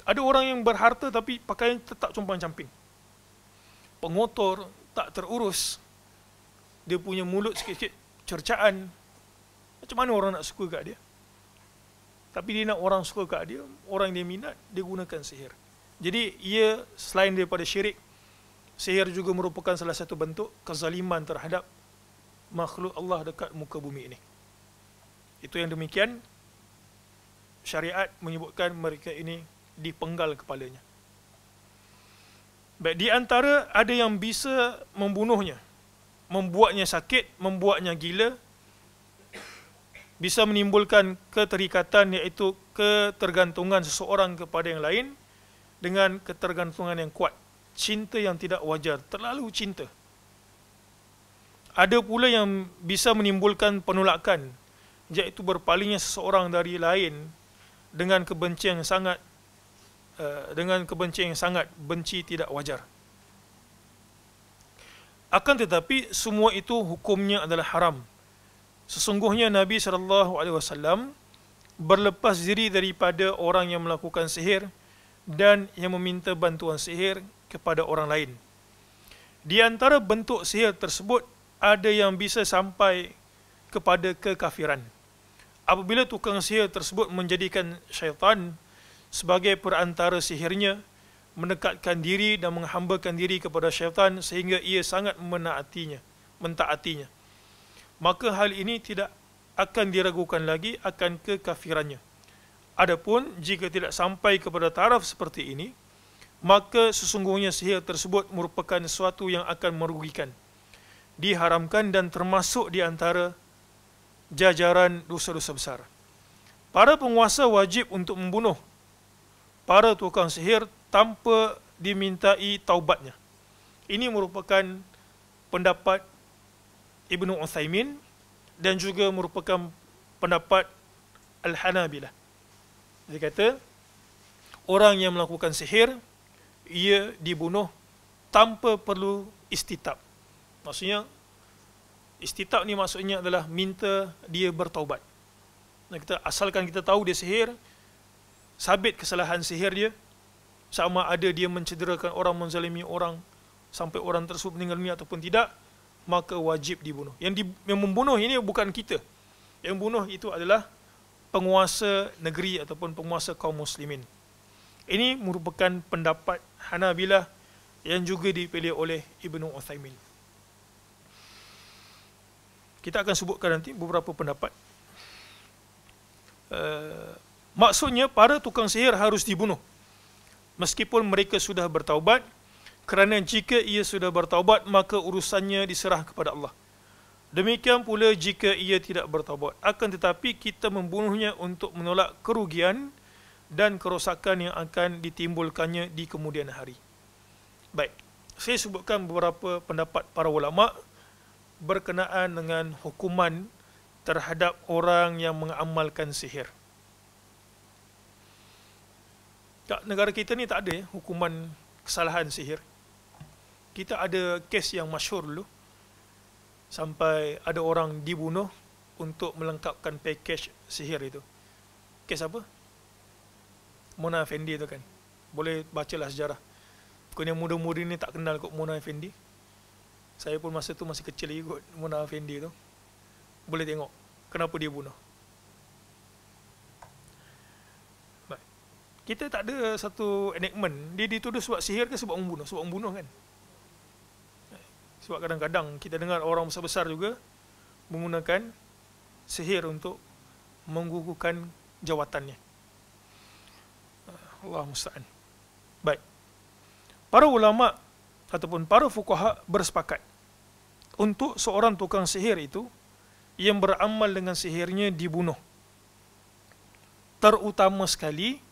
ada orang yang berharta tapi pakaian tetap compang-camping. Pengotor, tak terurus. Dia punya mulut sikit-sikit cercaan. Macam mana orang nak suka kat dia? Tapi dia nak orang suka kat dia, orang dia minat, dia gunakan sihir. Jadi, ia selain daripada syirik, sihir juga merupakan salah satu bentuk kezaliman terhadap makhluk Allah dekat muka bumi ini. Itu yang demikian, syariat menyebutkan mereka ini dipenggal kepalanya. Baik, di antara ada yang bisa membunuhnya, membuatnya sakit, membuatnya gila, bisa menimbulkan keterikatan, iaitu ketergantungan seseorang kepada yang lain dengan ketergantungan yang kuat, cinta yang tidak wajar, terlalu cinta. Ada pula yang bisa menimbulkan penolakan, iaitu berpalingnya seseorang dari lain dengan kebencian yang sangat benci tidak wajar. Akan tetapi semua itu hukumnya adalah haram. Sesungguhnya Nabi SAW berlepas diri daripada orang yang melakukan sihir dan yang meminta bantuan sihir kepada orang lain. Di antara bentuk sihir tersebut, ada yang bisa sampai kepada kekafiran. Apabila tukang sihir tersebut menjadikan syaitan sebagai perantara sihirnya, mendekatkan diri dan menghambakan diri kepada syaitan sehingga ia sangat mentaatinya, maka hal ini tidak akan diragukan lagi akan kekafirannya. Adapun jika tidak sampai kepada taraf seperti ini, maka sesungguhnya sihir tersebut merupakan sesuatu yang akan merugikan, diharamkan dan termasuk di antara jajaran dosa-dosa besar. Para penguasa wajib untuk membunuh para tukang sihir tanpa dimintai taubatnya. Ini merupakan pendapat Ibnu Utsaimin dan juga merupakan pendapat Al-Hanabilah. Dia kata, orang yang melakukan sihir, ia dibunuh tanpa perlu istitab. Maksudnya, istitab ni maksudnya adalah minta dia bertaubat. Asalkan kita tahu dia sihir, sabit kesalahan sihir dia, sama ada dia mencederakan orang, menzalimi orang, sampai orang tersebut meninggal dunia ataupun tidak, maka wajib dibunuh. Yang membunuh ini bukan kita. Yang bunuh itu adalah penguasa negeri ataupun penguasa kaum muslimin. Ini merupakan pendapat Hanabilah yang juga dipilih oleh Ibnu Utsaimin. Kita akan sebutkan nanti beberapa pendapat. Maksudnya para tukang sihir harus dibunuh meskipun mereka sudah bertaubat, kerana jika ia sudah bertaubat maka urusannya diserah kepada Allah. Demikian pula jika ia tidak bertaubat, akan tetapi kita membunuhnya untuk menolak kerugian dan kerosakan yang akan ditimbulkannya di kemudian hari. Baik, saya sebutkan beberapa pendapat para ulama berkenaan dengan hukuman terhadap orang yang mengamalkan sihir. Negara kita ni tak ada hukuman kesalahan sihir. Kita ada kes yang masyhur dulu, sampai ada orang dibunuh untuk melengkapkan pakej sihir itu. Kes apa? Mona Effendi tu kan. Boleh bacalah sejarah. Bukan yang muda-muda ni tak kenal kot Mona Effendi. Saya pun masa tu masih kecil lagi kot Mona Effendi tu. Boleh tengok kenapa dia bunuh. Baik. Kita tak ada satu enactment. Dia dituduh sebab sihir ke sebab membunuh? Sebab membunuh kan. Sebab kadang-kadang kita dengar orang besar-besar juga menggunakan sihir untuk menggugurkan jawatannya. Allah musta'an. Baik. Para ulama ataupun para fuqaha bersepakat untuk seorang tukang sihir itu yang beramal dengan sihirnya dibunuh terutama sekali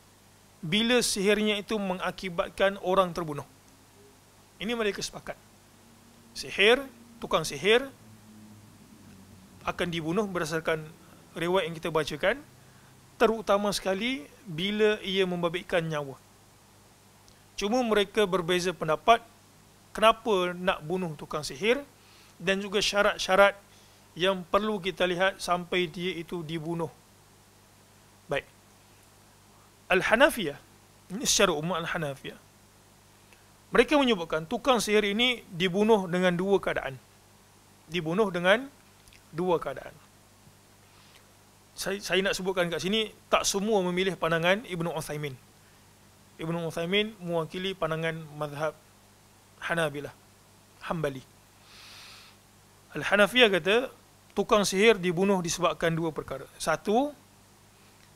bila sihirnya itu mengakibatkan orang terbunuh. Ini mereka sepakat. Tukang sihir akan dibunuh berdasarkan riwayat yang kita bacakan, terutama sekali bila ia membabitkan nyawa. Cuma mereka berbeza pendapat kenapa nak bunuh tukang sihir dan juga syarat-syarat yang perlu kita lihat sampai dia itu dibunuh. Baik. Al-Hanafiyah, ini secara umum Al-Hanafiyah, mereka menyebutkan tukang sihir ini dibunuh dengan dua keadaan. Saya nak sebutkan kat sini, tak semua memilih pandangan Ibnu Uthaymin. Ibnu Uthaymin mewakili pandangan mazhab Hanabilah, Hambali. Al-Hanafiyah kata, tukang sihir dibunuh disebabkan dua perkara. Satu,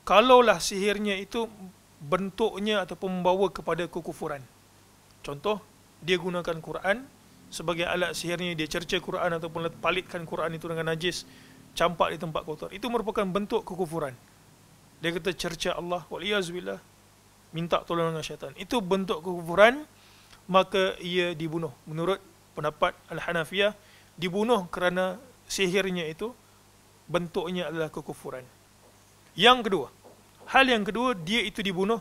kalaulah sihirnya itu bentuknya ataupun membawa kepada kekufuran. Contoh, dia gunakan Quran sebagai alat sihirnya, dia cerca Quran ataupun palitkan Quran itu dengan najis, campak di tempat kotor. Itu merupakan bentuk kekufuran. Dia kata cerca Allah, waliyazubillah, minta tolong dengan syaitan. Itu bentuk kekufuran, maka ia dibunuh. Menurut pendapat Al-Hanafiyah, dibunuh kerana sihirnya itu bentuknya adalah kekufuran. Hal yang kedua, dia itu dibunuh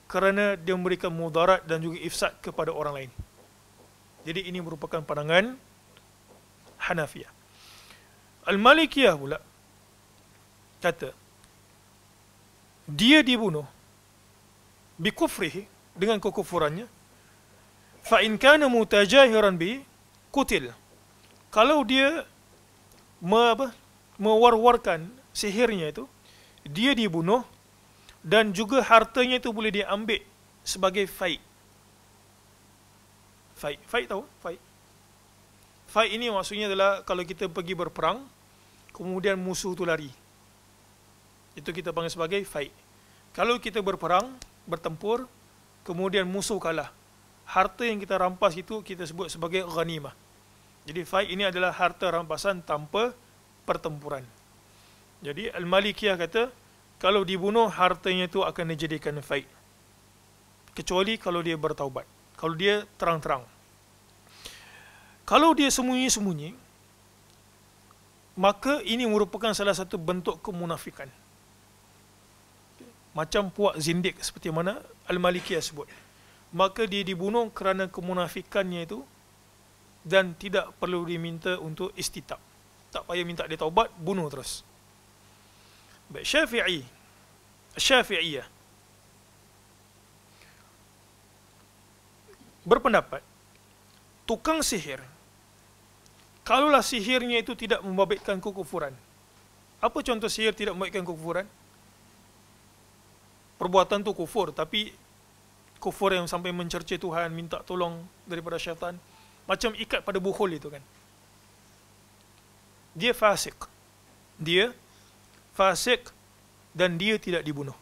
kerana dia memberikan mudarat dan juga ifsad kepada orang lain. Jadi ini merupakan pandangan Hanafiyah. Al-Malikiyah pula kata, dia dibunuh bikufrihi, dengan kekufurannya, fa in kana mutajahiran bi qutil. Kalau dia mewar-warkan sihirnya itu, dia dibunuh, dan juga hartanya itu boleh diambil sebagai fai'. Fai' tahu? Fai' ini maksudnya adalah kalau kita pergi berperang, kemudian musuh itu lari. Itu kita panggil sebagai fai'. Kalau kita berperang, bertempur, kemudian musuh kalah, harta yang kita rampas itu kita sebut sebagai ghanimah. Jadi fai' ini adalah harta rampasan tanpa pertempuran. Jadi Al-Malikiyah kata, kalau dibunuh, hartanya itu akan dijadikan fai'. Kecuali kalau dia bertaubat. Kalau dia terang-terang. Kalau dia sembunyi-sembunyi, maka ini merupakan salah satu bentuk kemunafikan. Macam puak zindik seperti mana Al-Malikiyah sebut. Maka dia dibunuh kerana kemunafikannya itu, dan tidak perlu diminta untuk istitab. Tak payah minta dia taubat, bunuh terus. Baik, Syafi'iyah berpendapat, tukang sihir, kalaulah sihirnya itu tidak membabitkan kekufuran. Apa contoh sihir tidak membabitkan kekufuran? Perbuatan tu kufur, tapi kufur yang sampai mencerca Tuhan, minta tolong daripada syaitan, macam ikat pada buhul itu kan. Dia fasik, dan dia tidak dibunuh.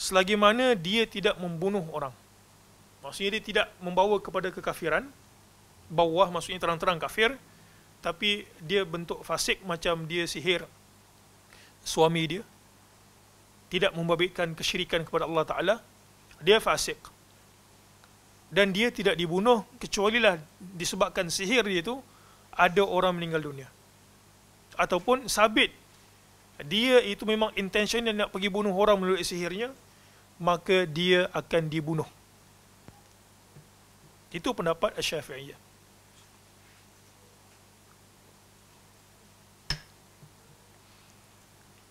Selagi mana dia tidak membunuh orang. Maksudnya dia tidak membawa kepada kekafiran. Bawah maksudnya terang-terang kafir, tapi dia bentuk fasik macam dia sihir suami dia, tidak membabitkan kesyirikan kepada Allah Ta'ala. Dia fasik. Dan dia tidak dibunuh kecualilah disebabkan sihir dia itu ada orang meninggal dunia. Ataupun sabit dia itu memang intention nak pergi bunuh orang melalui sihirnya, maka dia akan dibunuh. Itu pendapat Asy-Syafi'iyah.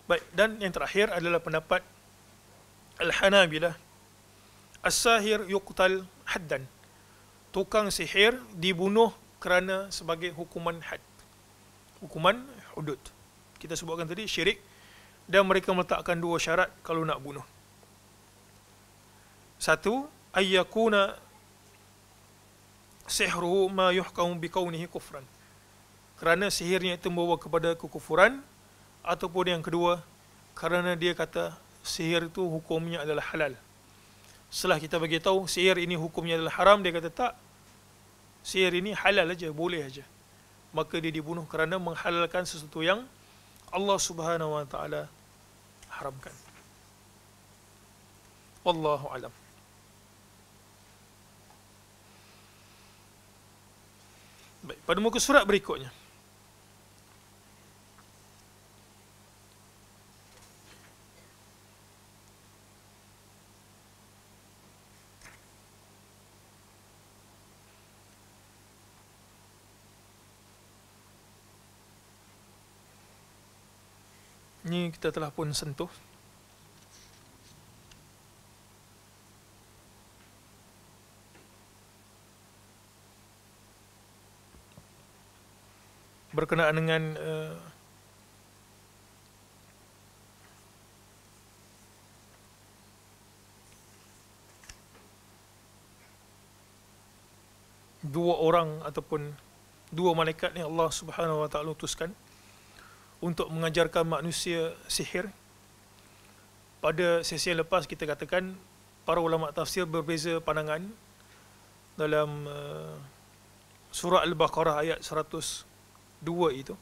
Baik, dan yang terakhir adalah pendapat Al-Hanabilah. As-sahir yuqtal haddan. Tukang sihir dibunuh kerana sebagai hukuman had. Hukuman hudud. Kita sebutkan tadi syirik, dan mereka meletakkan dua syarat kalau nak bunuh. Satu, ayyakuna sihruhu ma yuhkamu bikaunihi kufran. Kerana sihirnya itu membawa kepada kekufuran. Ataupun yang kedua, kerana dia kata sihir itu hukumnya adalah halal. Setelah kita bagi tahu sihir ini hukumnya adalah haram, dia kata tak, sihir ini halal aja, boleh aja. Maka dia dibunuh kerana menghalalkan sesuatu yang Allah Subhanahu wa Ta'ala haramkan. Wallahu alam. Baik, pada muka surat berikutnya. Ini kita telah pun sentuh. Berkenaan dengan dua orang ataupun dua malaikat yang Allah Subhanahu wa taala utuskan untuk mengajarkan manusia sihir. Pada sesi yang lepas kita katakan para ulama tafsir berbeza pandangan dalam surah Al-Baqarah ayat 102 itu.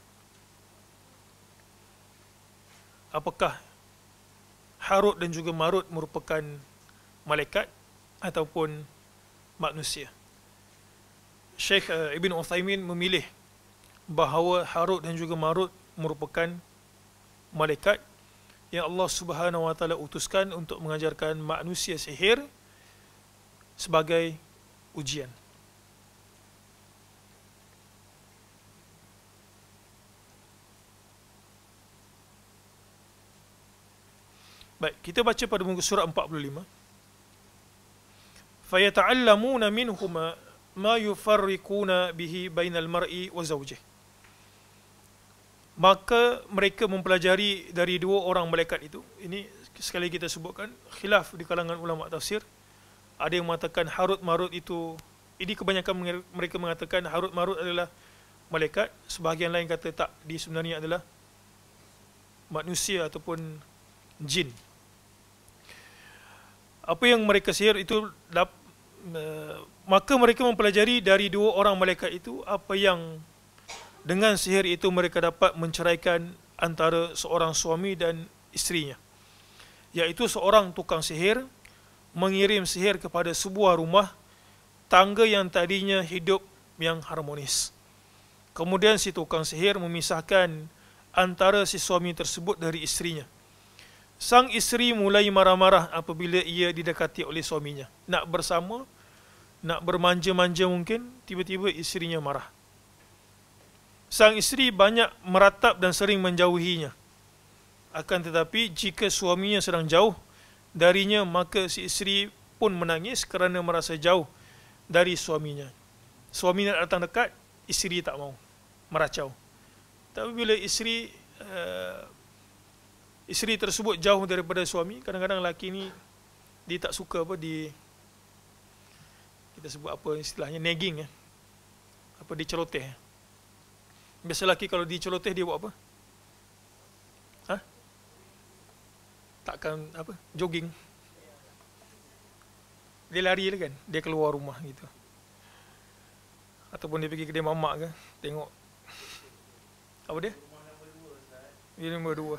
Apakah Harut dan juga Marut merupakan malaikat ataupun manusia? Syekh Ibn Uthaymin memilih bahawa Harut dan juga Marut merupakan malaikat yang Allah Subhanahu wa taala utuskan untuk mengajarkan manusia sihir sebagai ujian. Baik, kita baca pada muka surat 45. Fayata'allamuna minhuma ma yufarriquna bihi bainal mar'i wa zawjihi. Maka mereka mempelajari dari dua orang malaikat itu. Ini sekali kita sebutkan khilaf di kalangan ulama tafsir. Ada yang mengatakan Harut Marut itu, ini kebanyakan mereka mengatakan Harut Marut adalah malaikat. Sebahagian lain kata tak, dia sebenarnya adalah manusia ataupun jin. Apa yang mereka sihir itu, maka mereka mempelajari dari dua orang malaikat itu apa yang dengan sihir itu mereka dapat menceraikan antara seorang suami dan isterinya. Iaitu seorang tukang sihir mengirim sihir kepada sebuah rumah tangga yang tadinya hidup yang harmonis. Kemudian si tukang sihir memisahkan antara si suami tersebut dari isterinya. Sang isteri mulai marah-marah apabila ia didekati oleh suaminya. Nak bersama, nak bermanja-manja mungkin, tiba-tiba isterinya marah. Sang isteri banyak meratap dan sering menjauhinya. Akan tetapi jika suaminya sedang jauh darinya, maka si isteri pun menangis kerana merasa jauh dari suaminya. Suaminya datang dekat, isteri tak mau, meracau. Tapi bila isteri tersebut jauh daripada suami, kadang-kadang lelaki ni dia tak suka apa, kita sebut apa istilahnya, nagging, apa, diceloteh. Biasa lelaki kalau diceloteh dia buat apa? Takkan apa? Jogging. Dia lari lah kan, dia keluar rumah gitu. Ataupun dia pergi kedai mamak ke, tengok apa dia? Dia nombor 2.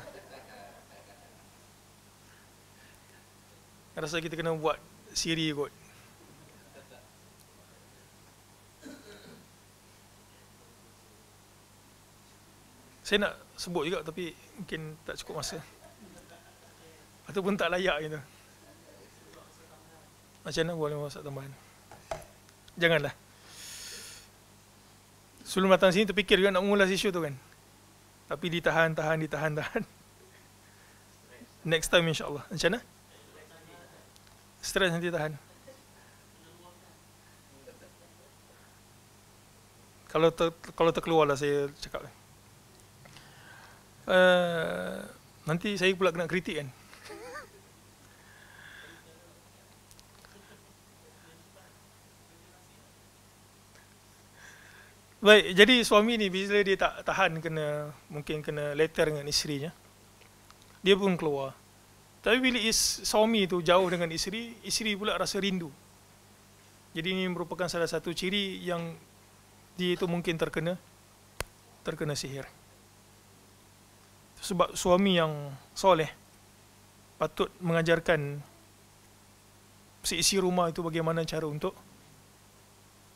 Rasa kita kena buat siri kot. Saya nak sebut juga tapi mungkin tak cukup masa. Ataupun tak layak gitu. Macam mana boleh masak tambahan? Janganlah. Sebelum datang sini terfikir juga nak mengulas isu tu kan. Tapi ditahan. Next time insyaAllah. Macam mana? Stres nanti tahan. Kalau terkeluar lah saya cakap. Nanti saya pula kena kritik kan. Baik, jadi suami ni bila dia tak tahan, mungkin kena letter dengan isterinya, dia pun keluar. Tapi bila suami tu jauh dengan isteri pula rasa rindu. Jadi ini merupakan salah satu ciri yang dia itu mungkin terkena sihir. Sebab suami yang soleh patut mengajarkan seisi rumah itu bagaimana cara untuk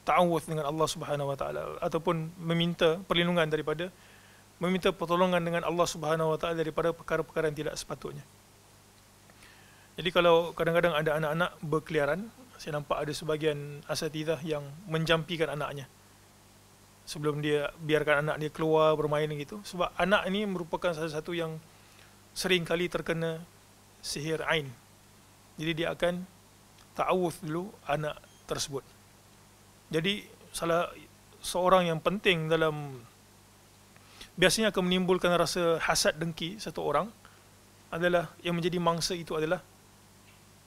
ta'awudz dengan Allah Subhanahu wa taala, ataupun meminta perlindungan daripada, meminta pertolongan dengan Allah Subhanahu wa taala daripada perkara-perkara yang tidak sepatutnya. Jadi kalau kadang-kadang ada anak-anak berkeliaran, saya nampak ada sebagian asatidzah yang menjampikan anaknya sebelum dia biarkan anak dia keluar bermain gitu, sebab anak ini merupakan salah satu yang sering kali terkena sihir ain. Jadi dia akan ta'awudz dulu anak tersebut. Jadi salah seorang yang penting dalam, biasanya akan menimbulkan rasa hasad dengki satu orang, adalah yang menjadi mangsa itu adalah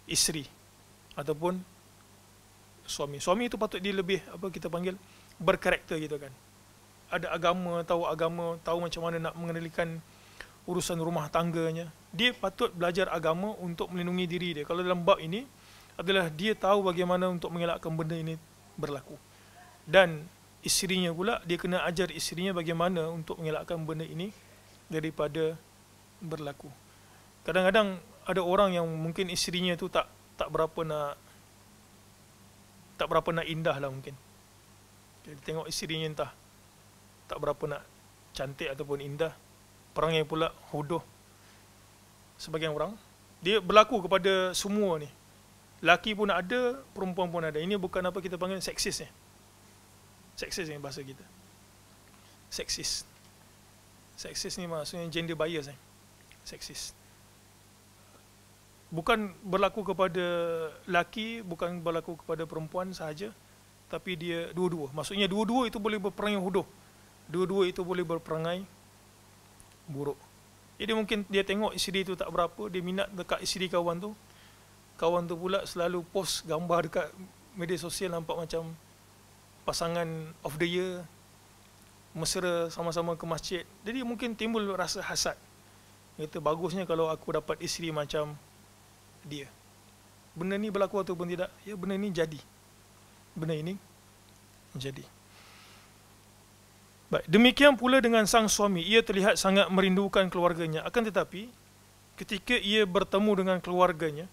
isteri ataupun suami. Suami itu patut dia lebih, apa kita panggil, berkarakter gitu kan. Ada agama, tahu macam mana nak mengendalikan urusan rumah tangganya. Dia patut belajar agama untuk melindungi diri dia. Kalau dalam bab ini adalah dia tahu bagaimana untuk mengelakkan benda ini berlaku. Dan isterinya pula, dia kena ajar isterinya bagaimana untuk mengelakkan benda ini daripada berlaku. Kadang-kadang ada orang yang mungkin isterinya tu tak berapa nak indah lah mungkin. Dia tengok isterinya entah tak berapa nak cantik ataupun indah, perangai pula hodoh. Sebagian orang, dia berlaku kepada semua ni. Laki pun ada, perempuan pun ada. Ini bukan apa kita panggil seksis ni. Seksis ni bahasa kita. Seksis. Seksis ni maksudnya gender bias ni. Seksis. Bukan berlaku kepada laki, bukan berlaku kepada perempuan sahaja, tapi dia dua-dua. Maksudnya dua-dua itu boleh berperangai hodoh. Dua-dua itu boleh berperangai buruk. Jadi mungkin dia tengok isteri itu tak berapa, dia minat dekat isteri kawan tu. Kawan tu pula selalu post gambar dekat media sosial, nampak macam pasangan of the year, mesra sama-sama ke masjid. Jadi mungkin timbul rasa hasad. Kata bagusnya kalau aku dapat isteri macam dia. Benda ni berlaku ataupun tidak? Ya, benda ni jadi. Benda ini jadi. Baik, demikian pula dengan sang suami. Ia terlihat sangat merindukan keluarganya. Akan tetapi, ketika ia bertemu dengan keluarganya,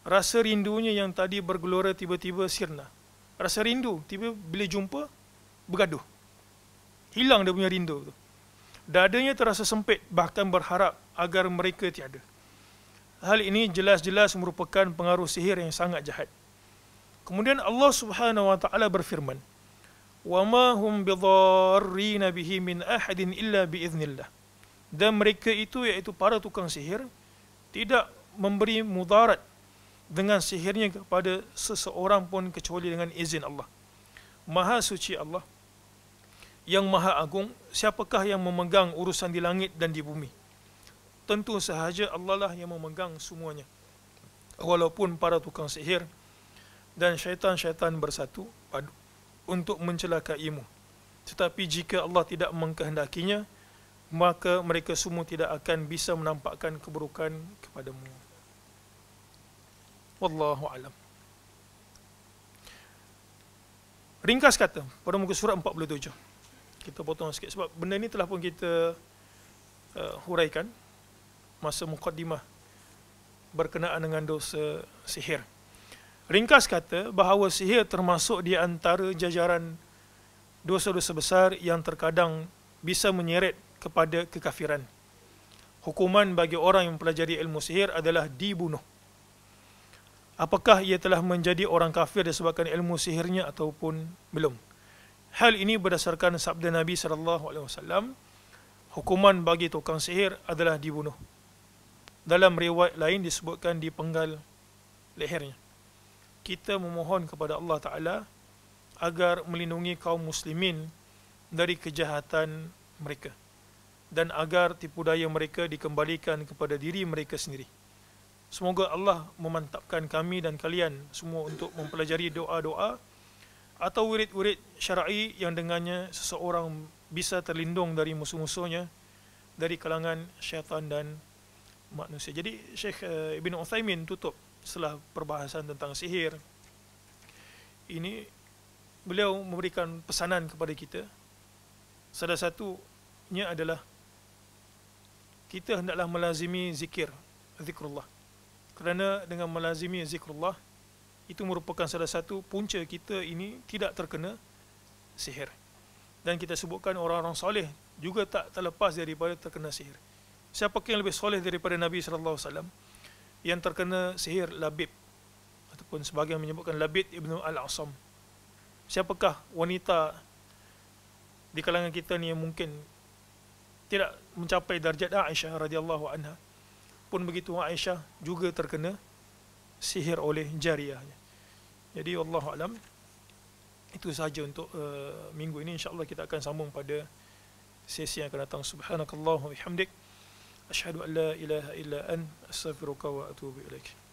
rasa rindunya yang tadi bergelora tiba-tiba sirna. Rasa rindu, tiba bila jumpa, bergaduh. Hilang dia punya rindu tu. Dadanya terasa sempit, bahkan berharap agar mereka tiada. Hal ini jelas-jelas merupakan pengaruh sihir yang sangat jahat. Kemudian Allah Subhanahu wa taala berfirman, "Wa ma hum bidarrina bihi min ahadin illa biiznillah." Dan mereka itu, iaitu para tukang sihir, tidak memberi mudarat dengan sihirnya kepada seseorang pun kecuali dengan izin Allah. Maha suci Allah yang maha agung, siapakah yang memegang urusan di langit dan di bumi? Tentu sahaja Allah lah yang memegang semuanya. Walaupun para tukang sihir dan syaitan-syaitan bersatu untuk mencelakaimu, tetapi jika Allah tidak mengkehendakinya, maka mereka semua tidak akan bisa menampakkan keburukan kepadamu. Wallahu a'lam. Ringkas kata pada muka surat 47. Kita potong sikit sebab benda ni telah pun kita huraikan masa muqaddimah berkenaan dengan dosa sihir. Ringkas kata bahawa sihir termasuk di antara jajaran dosa-dosa besar yang terkadang bisa menyeret kepada kekafiran. Hukuman bagi orang yang mempelajari ilmu sihir adalah dibunuh. Apakah ia telah menjadi orang kafir disebabkan ilmu sihirnya ataupun belum? Hal ini berdasarkan sabda Nabi SAW, hukuman bagi tukang sihir adalah dibunuh. Dalam riwayat lain disebutkan dipenggal lehernya. Kita memohon kepada Allah Ta'ala agar melindungi kaum muslimin dari kejahatan mereka dan agar tipu daya mereka dikembalikan kepada diri mereka sendiri. Semoga Allah memantapkan kami dan kalian semua untuk mempelajari doa-doa atau wirid-wirid syar'i yang dengannya seseorang bisa terlindung dari musuh-musuhnya dari kalangan syaitan dan manusia. Jadi Syekh Ibn Uthaymin tutup setelah perbahasan tentang sihir ini, beliau memberikan pesanan kepada kita. Salah satunya adalah kita hendaklah melazimi zikrullah. Kerana dengan melazimi zikrullah, itu merupakan salah satu punca kita ini tidak terkena sihir. Dan kita sebutkan orang-orang soleh juga tak terlepas daripada terkena sihir. Siapakah yang lebih soleh daripada Nabi SAW yang terkena sihir? Labid, ataupun sebagian menyebutkan Labid ibnu Al-Asam. Siapakah wanita di kalangan kita ni yang mungkin tidak mencapai darjat Aisyah radhiyallahu anha? Pun begitu, Aisyah juga terkena sihir oleh jariyahnya. Jadi wallahu alam, itu sahaja untuk minggu ini. InsyaAllah kita akan sambung pada sesi yang akan datang. Subhanakallah wa bihamdik, asyhadu an la ilaha illa an, astaghfiruka wa atubu ilaik.